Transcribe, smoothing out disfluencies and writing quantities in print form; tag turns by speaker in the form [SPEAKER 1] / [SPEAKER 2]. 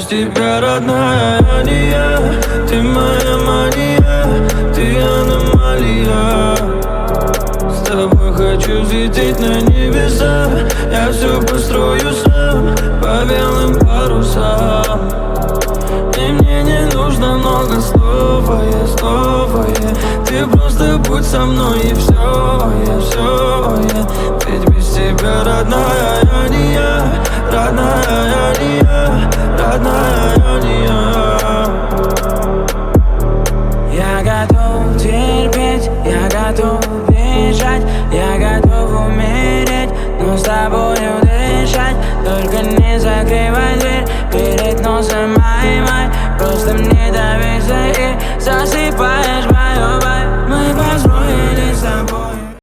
[SPEAKER 1] без тебя, родная, не я. Ты моя мания, ты аномалия. С тобой хочу взлететь на небеса. Я все построю сам по белым парусам. И мне не нужно много слов, Ты просто будь со мной и все.